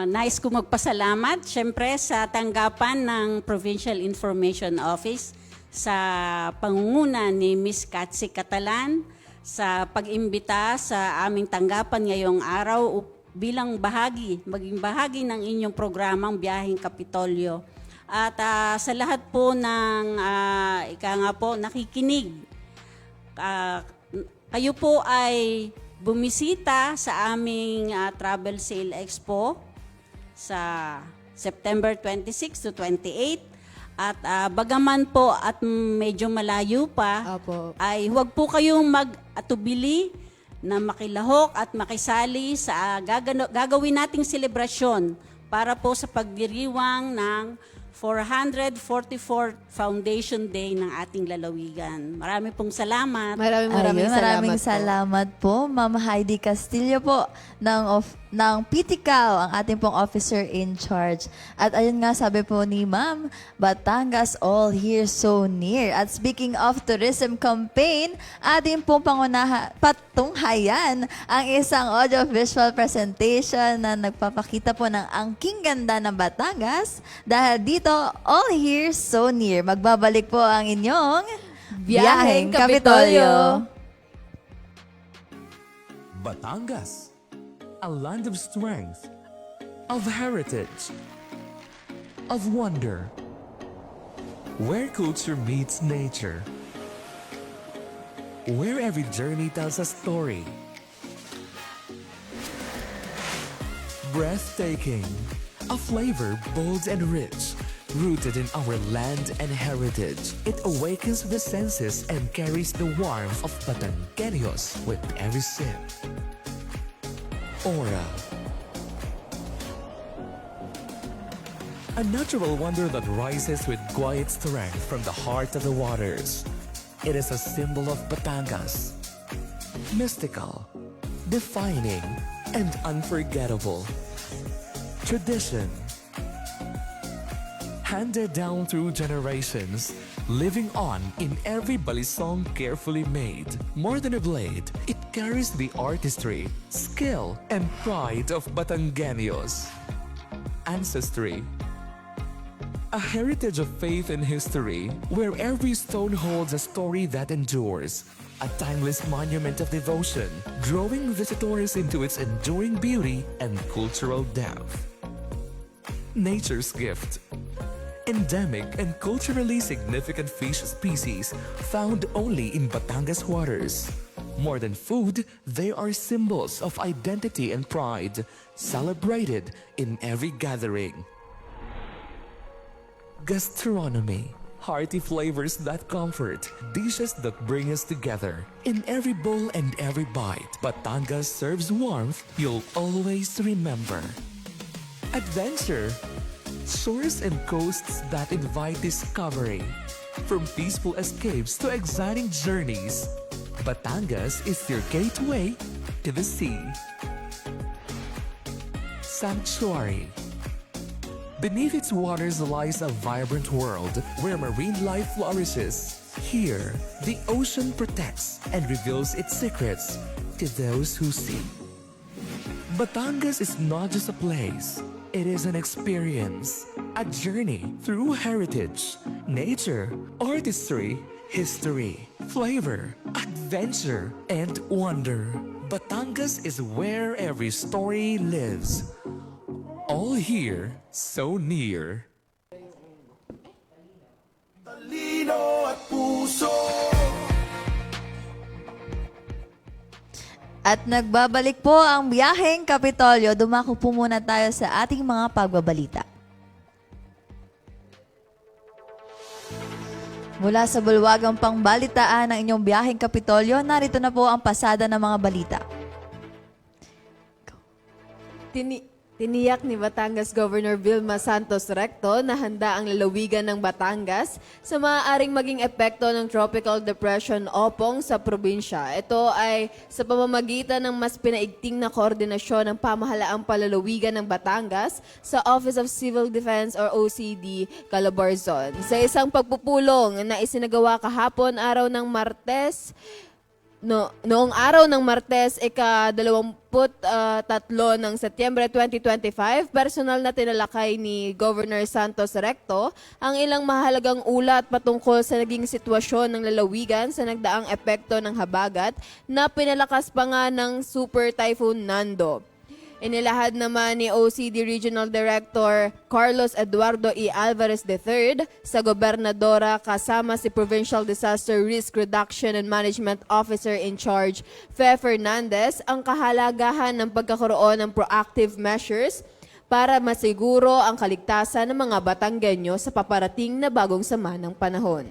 Nais ko magpasalamat syempre sa tanggapan ng Provincial Information Office sa pangunguna ni Miss Katsi Catalan sa pag-imbita sa aming tanggapan ngayong araw bilang maging bahagi ng inyong programang Biyaheng Kapitolyo. At sa lahat po ng nakikinig, kayo po ay bumisita sa aming Travel Sale Expo sa September 26 to 28. At bagaman po at medyo malayo pa, Apo. ay huwag po kayong mag-atubili na makilahok at makisali sa gagawin nating selebrasyon para po sa pagdiriwang ng 444 Foundation Day ng ating lalawigan. Marami pong salamat. Maraming salamat po, Ma'am Heidi Castillo po ng PTCAO, ang ating pong officer in charge. At ayun nga, sabi po ni Ma'am, Batangas all here so near. At speaking of tourism campaign, ating pong patunghayan ang isang audio-visual presentation na nagpapakita po ng angking ganda ng Batangas. Dahil dito, all here so near. Magbabalik po ang inyong Biyaheng Kapitolyo. Batangas, a land of strength, of heritage, of wonder, where culture meets nature, where every journey tells a story. Breathtaking, a flavor bold and rich, rooted in our land and heritage. It awakens the senses and carries the warmth of Batangueños with every sip. Aura, A natural wonder that rises with quiet strength from the heart of the waters. It is a symbol of Batangas. Mystical, defining, and unforgettable. Tradition. Handed down through generations, living on in every balisong carefully made. More than a blade, it carries the artistry, skill, and pride of Batangueños. Ancestry. A heritage of faith and history, where every stone holds a story that endures. A timeless monument of devotion, drawing visitors into its enduring beauty and cultural depth. Nature's gift. Endemic and culturally significant fish species found only in Batangas waters. More than food, they are symbols of identity and pride, celebrated in every gathering. Gastronomy. Hearty flavors that comfort, dishes that bring us together. In every bowl and every bite, Batangas serves warmth you'll always remember. Adventure. Shores and coasts that invite discovery. From peaceful escapes to exciting journeys, Batangas is your gateway to the sea. Sanctuary. Beneath its waters lies a vibrant world where marine life flourishes. Here, the ocean protects and reveals its secrets to those who see. Batangas is not just a place, it is an experience, a journey through heritage, nature, artistry, history, flavor, adventure, and wonder. Batangas is where every story lives. All here, so near. At nagbabalik po ang biyaheng Kapitolyo. Dumako po muna tayo sa ating mga pagbabalita. Mula sa bulwagang pangbalitaan ng inyong biyaheng Kapitolyo, narito na po ang pasada ng mga balita. Tiniyak ni Batangas Governor Vilma Santos Recto na handa ang lalawigan ng Batangas sa maaaring maging epekto ng Tropical Depression Opong sa probinsya. Ito ay sa pamamagitan ng mas pinaigting na koordinasyon ng pamahalaang palalawigan ng Batangas sa Office of Civil Defense or OCD, Calabarzon. Sa isang pagpupulong na isinagawa kahapon araw ng Martes, noong araw ng Martes, ika-23 ng Setyembre 2025, personal na tinalakay ni Governor Santos Recto ang ilang mahalagang ulat patungkol sa naging sitwasyon ng lalawigan sa nagdaang epekto ng habagat na pinalakas pa nga ng Super Typhoon Nando. Inilahad naman ni OCD Regional Director Carlos Eduardo E. Alvarez III sa gobernadora kasama si Provincial Disaster Risk Reduction and Management Officer in Charge, Fe Fernandez, ang kahalagahan ng pagkakaroon ng proactive measures para masiguro ang kaligtasan ng mga Batanggenyo sa paparating na bagong sama ng panahon.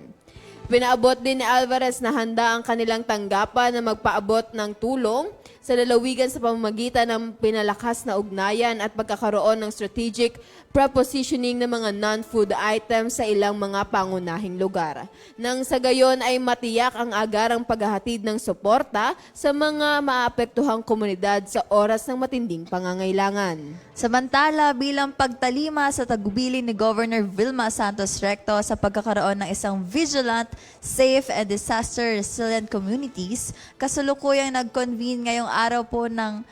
Pinaabot din ni Alvarez na handa ang kanilang tanggapan na magpaabot ng tulong sa lalawigan sa pamamagitan ng pinalakas na ugnayan at pagkakaroon ng strategic prepositioning ng mga non-food items sa ilang mga pangunahing lugar. Nang sa gayon ay matiyak ang agarang paghahatid ng suporta sa mga maapektuhang komunidad sa oras ng matinding pangangailangan. Samantala, bilang pagtalima sa tagubilin ni Governor Vilma Santos Recto sa pagkakaroon ng isang vigilant, safe, and disaster-resilient communities, kasalukuyang nag-convene ngayong araw po ng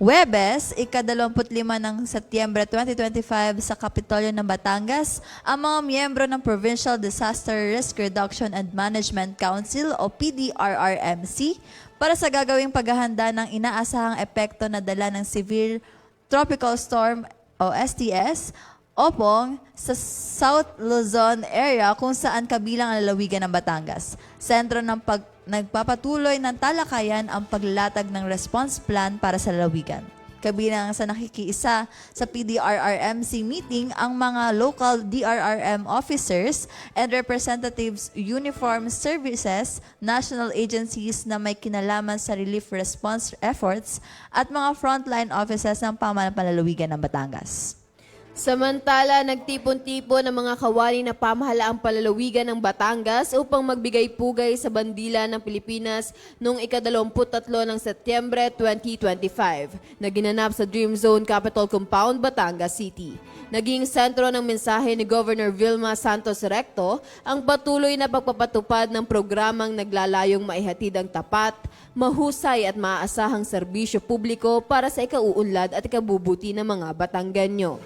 Huwebes, ika-25 ng Setyembre 2025 sa Kapitolyo ng Batangas, ang mga miyembro ng Provincial Disaster Risk Reduction and Management Council o PDRRMC para sa gagawing paghahanda ng inaasahang epekto na dala ng Severe Tropical Storm o STS Opong sa South Luzon area kung saan kabilang ang lalawigan ng Batangas. Sentro ng nagpapatuloy ng talakayan ang paglalatag ng response plan para sa lalawigan. Kabilang sa nakikiisa sa PDRRMC meeting ang mga local DRRM officers and representatives, uniform services, national agencies na may kinalaman sa relief response efforts at mga frontline officers ng pamahalaan ng lalawigan ng Batangas. Samantala, nagtipon-tipon ng mga kawani na pamahalaang palalawigan ng Batangas upang magbigay pugay sa bandila ng Pilipinas noong ika-23 ng Setyembre 2025 na ginanap sa Dream Zone Capitol Compound, Batangas City. Naging sentro ng mensahe ni Governor Vilma Santos Recto ang patuloy na pagpapatupad ng programang naglalayong maihatid ang tapat, mahusay at maaasahang serbisyo publiko para sa ikauunlad at ikabubuti ng mga Batanggenyo.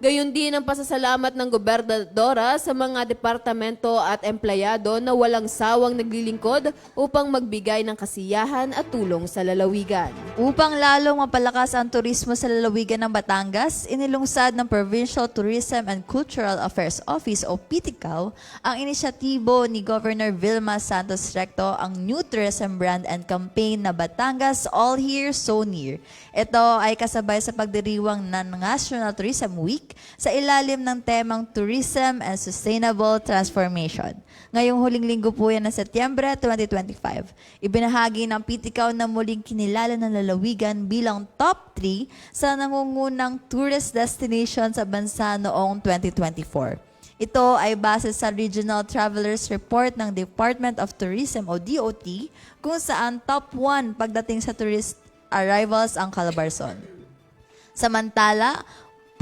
Gayon din ang pasasalamat ng gobernadora sa mga departamento at empleyado na walang sawang naglilingkod upang magbigay ng kasiyahan at tulong sa lalawigan. Upang lalong mapalakas ang turismo sa lalawigan ng Batangas, inilungsad ng Provincial Tourism and Cultural Affairs Office o PTCAO ang inisyatibo ni Governor Vilma Santos Recto ang new tourism brand and campaign na Batangas All Here, So Near. Ito ay kasabay sa pagdiriwang ng National Tourism Week sa ilalim ng temang Tourism and Sustainable Transformation. Ngayong huling linggo po yan ng Setyembre 2025, ibinahagi ng PTCAO na muling kinilala ng lalawigan bilang top 3 sa nangungunang tourist destination sa bansa noong 2024. Ito ay base sa Regional Travelers Report ng Department of Tourism o DOT kung saan top 1 pagdating sa tourist arrivals ang Calabarzon. Samantala,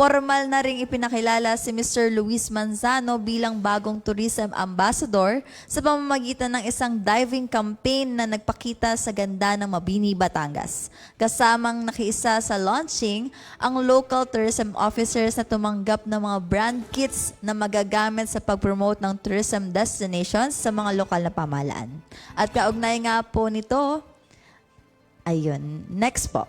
formal na ring ipinakilala si Mr. Luis Manzano bilang bagong tourism ambassador sa pamamagitan ng isang diving campaign na nagpakita sa ganda ng Mabini, Batangas. Kasamang nakiisa sa launching ang local tourism officers na tumanggap ng mga brand kits na magagamit sa pag-promote ng tourism destinations sa mga lokal na pamahalaan. At kaugnay nga po nito, ayun, next po.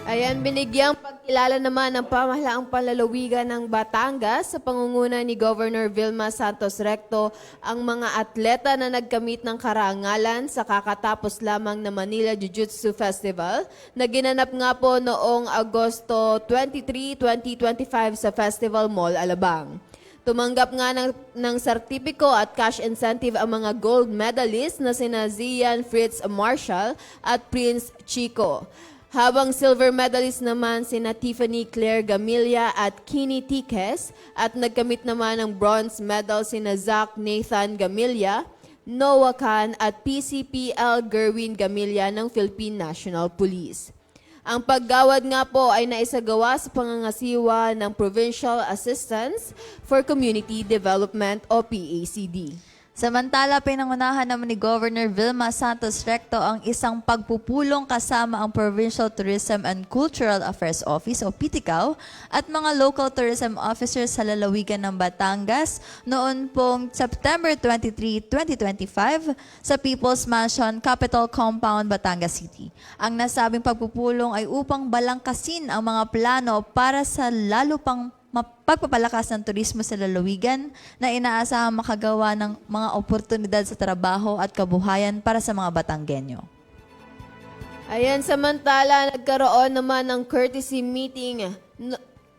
Ayan, binigyang pagkilala naman ng pamahalaang panlalawigan ng Batangas sa pangunguna ni Governor Vilma Santos Recto ang mga atleta na nagkamit ng karangalan sa kakatapos lamang na Manila Jiu-Jitsu Festival na ginanap nga po noong Agosto 23, 2025 sa Festival Mall, Alabang. Tumanggap nga ng sertipiko at cash incentive ang mga gold medalists na sina Zian Fritz Marshall at Prince Chico. Habang silver medalist naman sina Tiffany Claire Gamilla at Kini Tikes at nagkamit naman ng bronze medal sina Zach Nathan Gamilla, Noah Khan at PCPL Gerwin Gamilla ng Philippine National Police. Ang paggawad nga po ay naisagawa sa pangangasiwa ng Provincial Assistance for Community Development o PACD. Samantala, pinangunahan naman ni Governor Vilma Santos Recto ang isang pagpupulong kasama ang Provincial Tourism and Cultural Affairs Office o PTCAO at mga local tourism officers sa lalawigan ng Batangas noon pong September 23, 2025 sa People's Mansion, Capitol Compound, Batangas City. Ang nasabing pagpupulong ay upang balangkasin ang mga plano para sa lalo pang pagpapalakas ng turismo sa lalawigan na inaasahang makagawa ng mga oportunidad sa trabaho at kabuhayan para sa mga Batanggenyo. Ayan, samantala, nagkaroon naman ng courtesy meeting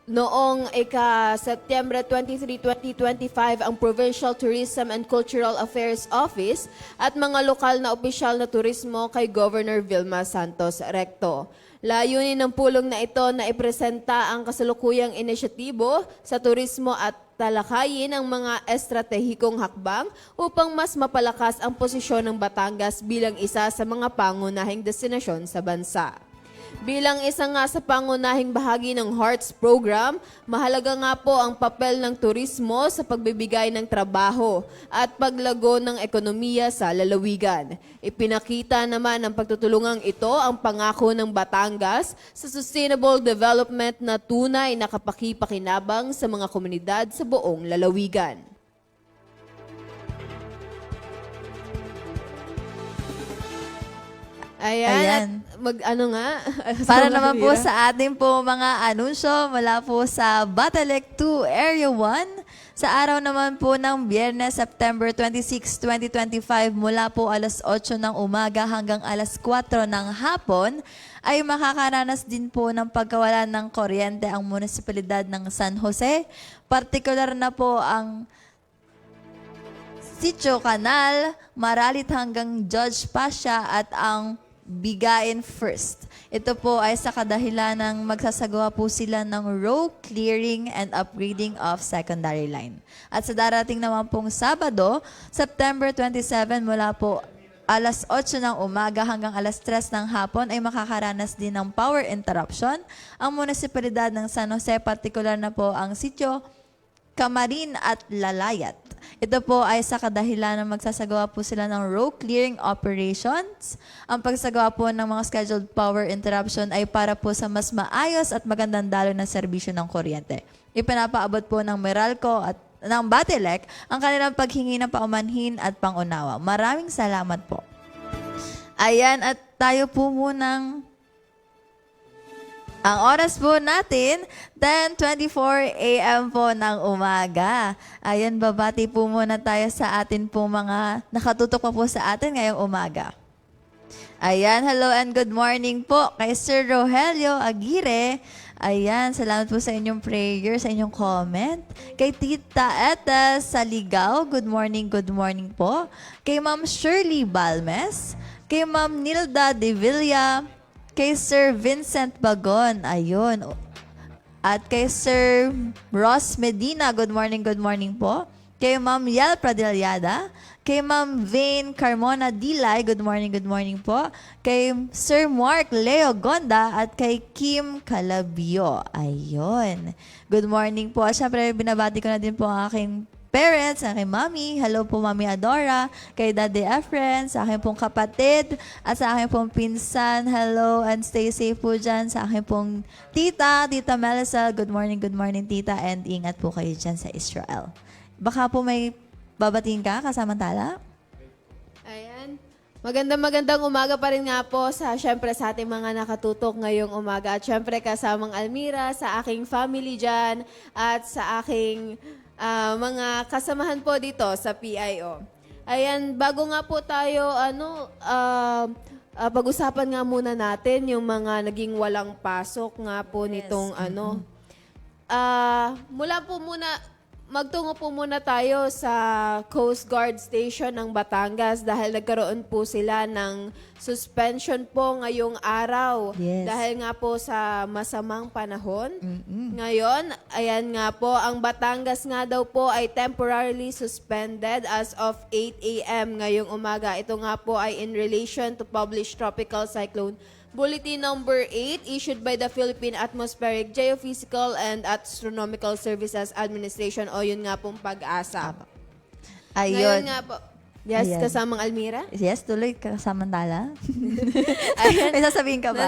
noong ika-September 23, 2025 ang Provincial Tourism and Cultural Affairs Office at mga lokal na opisyal na turismo kay Governor Vilma Santos Recto. Layunin ng pulong na ito na ipresenta ang kasalukuyang inisyatibo sa turismo at talakayin ang mga estratehikong hakbang upang mas mapalakas ang posisyon ng Batangas bilang isa sa mga pangunahing destinasyon sa bansa. Bilang isa nga sa pangunahing bahagi ng Hearts Program, mahalaga nga po ang papel ng turismo sa pagbibigay ng trabaho at paglago ng ekonomiya sa lalawigan. Ipinakita naman ng pagtutulungang ito ang pangako ng Batangas sa sustainable development na tunay na kapaki-pakinabang sa mga komunidad sa buong lalawigan. Ayan. Para naman po sa ating po mga anunsyo mula po sa Batalek 2 Area 1, sa araw naman po ng Biyernes, September 26, 2025, mula po alas 8 ng umaga hanggang alas 4 ng hapon, ay makakaranas din po ng pagkawala ng kuryente ang munisipalidad ng San Jose. Partikular na po ang Sitio Canal, Maralit hanggang Judge Pasha at ang Bigain First. Ito po ay sa kadahilan ng magsasagawa po sila ng row clearing and upgrading of secondary line. At sa darating naman pong Sabado, September 27 mula po alas 8 ng umaga hanggang alas 3 ng hapon ay makakaranas din ng power interruption ang munisipalidad ng San Jose, partikular na po ang sitio Camarin at Lalayat. Ito po ay sa kadahilan na magsasagawa po sila ng row clearing operations. Ang pagsagawa po ng mga scheduled power interruption ay para po sa mas maayos at magandang daloy ng serbisyo ng kuryente. Ipinapaabot po ng Meralco at ng Batelec ang kanilang paghingi ng paumanhin at pangunawa. Maraming salamat po. Ayan, at tayo po munang ang oras po natin, 10:24 a.m. po ng umaga. Ayan, babati po muna tayo sa atin po mga nakatutok pa po sa atin ngayong umaga. Ayan, hello and good morning po kay Sir Rogelio Aguirre. Ayan, salamat po sa inyong prayer, sa inyong comment. Kay Tita Eta Saligaw, good morning po. Kay Ma'am Shirley Balmes. Kay Ma'am Nilda De Villa. Kay Sir Vincent Bagon, ayun. At kay Sir Ross Medina, good morning po. Kay Ma'am Yel Pradelyada. Kay Ma'am Vane Carmona Dilay, good morning po. Kay Sir Mark Leo Gonda at kay Kim Calabio. Ayun. Good morning po. Siyempre, binabati ko na din po ang aking parents, sa aking mami. Hello po, Mami Adora. Kay Daddy Efren, sa aking pong kapatid, at sa aking pong pinsan. Hello and stay safe po dyan. Sa aking pong Tita Melissa. Good morning, Tita. And ingat po kayo dyan sa Israel. Baka po may babatiin ka, kasamantala? Ayan. Magandang umaga pa rin nga po syempre sa ating mga nakatutok ngayong umaga. At syempre kasamang Almira, sa aking family dyan, at sa aking mga kasamahan po dito sa PIO. Ayan, bago nga po tayo, pag-usapan nga muna natin yung mga naging walang pasok nga po nitong magtungo po muna tayo sa Coast Guard Station ng Batangas dahil nagkaroon po sila ng suspension po ngayong araw. Yes. Dahil nga po sa masamang panahon. Ngayon, ayan nga po, ang Batangas nga daw po ay temporarily suspended as of 8 a.m. ngayong umaga. Ito nga po ay in relation to published tropical cyclone Bulletin number 8 issued by the Philippine Atmospheric, Geophysical and Astronomical Services Administration o yun nga pong PAG-ASA. Ayun. Ngayon nga po. Yes, Ayan. kasamang Almira? Yes, tuloy kasamang Tala. Ayan. May sasabihin ka ba?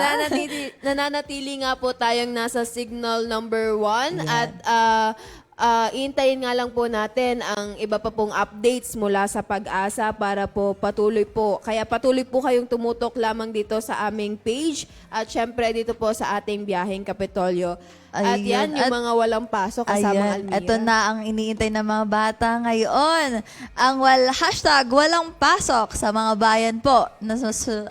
Nananatili nga po tayong nasa signal number 1 Ayan. at iintayin nga lang po natin ang iba pa pong updates mula sa PAG-ASA para po patuloy po. Kaya patuloy po kayong tumutok lamang dito sa aming page at syempre dito po sa ating biyaheng Kapitolyo. At yan, yung mga walang pasok kasama Almira. Ito na ang iniintay ng mga bata ngayon. Ang hashtag walang pasok sa mga bayan po na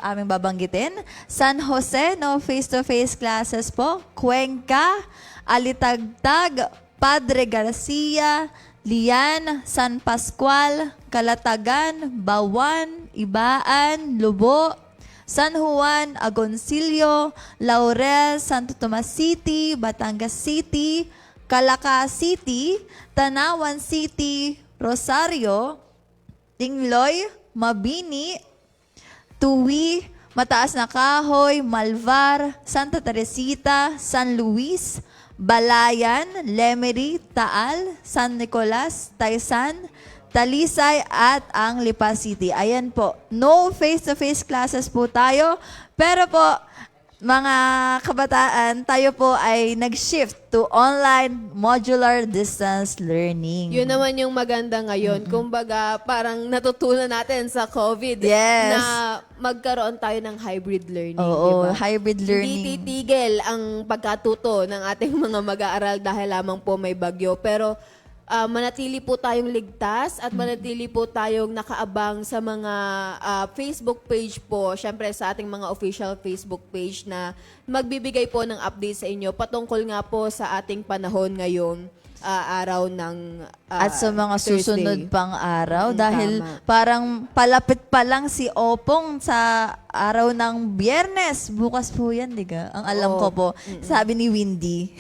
aming babanggitin. San Jose, no face-to-face classes po. Cuenca, Alitagtag, Padre Garcia, Lian, San Pascual, Calatagan, Bawan, Ibaan, Lubo, San Juan, Agoncillo, Laurel, Santo Tomas City, Batangas City, Calaca City, Tanawan City, Rosario, Tingloy, Mabini, Tuwi, Mataas na Kahoy, Malvar, Santa Teresita, San Luis, Balayan, Lemery, Taal, San Nicolas, Taysan, Talisay at ang Lipa City. Ayan po, no face-to-face classes po tayo. Pero po, mga kabataan, tayo po ay nag-shift to online modular distance learning. Yun naman yung maganda ngayon. Kumbaga, parang natutunan natin sa COVID Yes. na magkaroon tayo ng hybrid learning. Oo, diba? hybrid learning. Hindi titigil ang pagkatuto ng ating mga mag-aaral dahil lamang po may bagyo. Pero manatili po tayong ligtas at manatili po tayong nakaabang sa mga Facebook page po, syempre sa ating mga official Facebook page na magbibigay po ng update sa inyo patungkol nga po sa ating panahon ngayong araw ng at sa mga susunod Thursday. pang araw Mm, dahil tama. parang palapit pa lang si Opong sa araw ng Biyernes. Bukas po yan, di ka? Ang alam ko po, sabi ni Windy.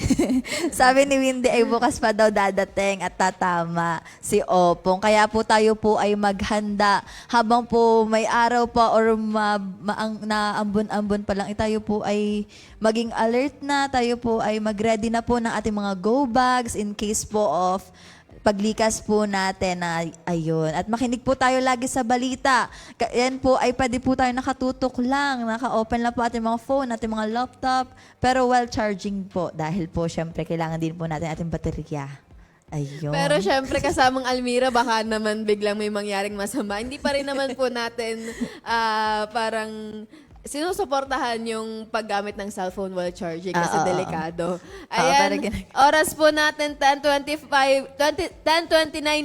Sabi ni Windy ay bukas pa daw dadating at tatama si Opong. Kaya po tayo po ay maghanda habang po may araw pa or naambon-ambon pa lang, tayo po ay maging alert na, tayo po ay mag-ready na po ng ating mga go bags in case po of paglikas po natin na ayun. At makinig po tayo lagi sa balita. Yan po ay pwede po tayo nakatutok lang, naka-open lang po ating mga phone, ating mga laptop, pero while charging po dahil po syempre kailangan din po natin ating baterya. Ayun. Pero syempre kasamang Almira, baka naman biglang may mangyaring masama. Hindi pa rin naman po natin parang sinusuportahan yung paggamit ng cellphone while charging kasi delikado. Ayan, oras po natin 10:29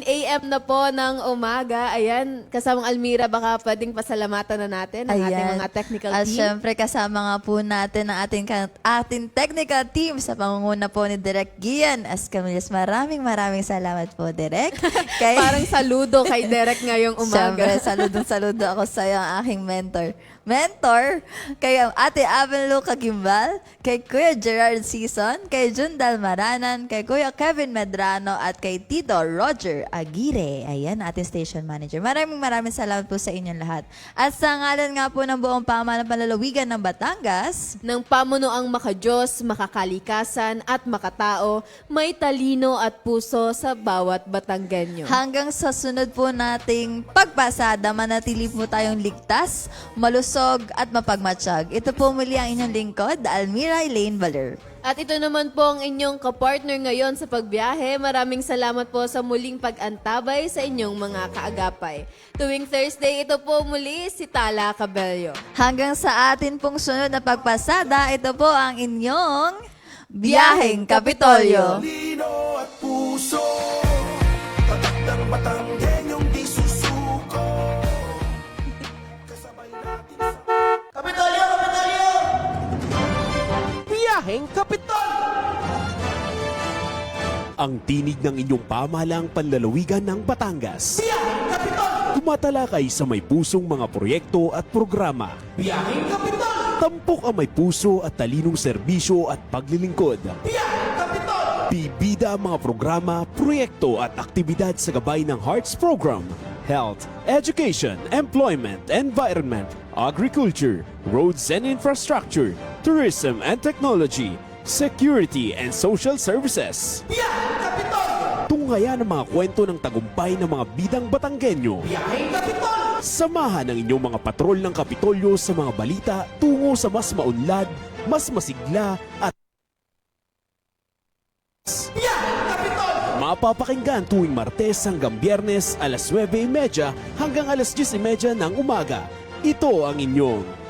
a.m. na po ng umaga. Ayan, kasamang Almira, baka pwedeng pasalamatan na natin ang ating mga technical At team. syempre kasama nga po natin ang ating technical team sa pangunguna po ni Direk Gian Escamilas. Maraming salamat po, Direk. Parang saludo kay Derek ngayong umaga. Siyempre, saludo ako sa iyo, ang aking mentor, kay Ate Avenlo Kagimbal, kay Kuya Gerard Season, kay Jundal Maranan, kay Kuya Kevin Medrano, at kay Tito Roger Aguirre. Ayan, ating station manager. Maraming salamat po sa inyong lahat. At sa ngalan nga po ng buong pamahalaan ng panlalawigan ng Batangas, ng pamunuang makadiyos, makakalikasan, at makatao, may talino at puso sa bawat Batanggenyo. hanggang sa sunod po nating pagpasada, manatili po tayong ligtas, malusog at mapagmatsyag. Ito po muli ang inyong lingkod, Almira Elaine Valer. At ito naman po ang inyong kapartner ngayon sa pagbiyahe. Maraming salamat po sa muling pag-antabay sa inyong mga kaagapay. Tuwing Thursday, ito po muli si Tala Cabello. Hanggang sa atin pong sunod na pagpasada, ito po ang inyong Biyaheng Kapitolyo. Lino at puso, tatak ng Batanggenyong di susuko. Kasabay natin sa Kapitolyo! Kapitolyo! Biyaheng Kapitolyo! Ang tinig ng inyong pamahalaang panlalawigan ng Batangas. Biyaheng Kapitolyo! Tumatalakay sa may pusong mga proyekto at programa. Biyaheng Kapitolyo! Tampok ang may puso at talinong serbisyo at paglilingkod. Biyaheng Kapitolyo! Bibida ang mga programa, proyekto at aktibidad sa gabay ng Hearts Program. Health, Education, Employment, Environment, Agriculture, Roads and Infrastructure, Tourism and Technology, Security and Social Services. Biyaheng Kapitolyo! Tunghayan ang mga kwento ng tagumpay ng mga bidang Batanggenyo. Biyaheng Kapitolyo! Samahan ang inyong mga patrol ng Kapitolyo sa mga balita tungo sa mas maunlad, mas masigla at mapapakinggan tuwing Martes hanggang Biyernes alas 9:30 hanggang alas 10:30 ng umaga. Ito ang inyong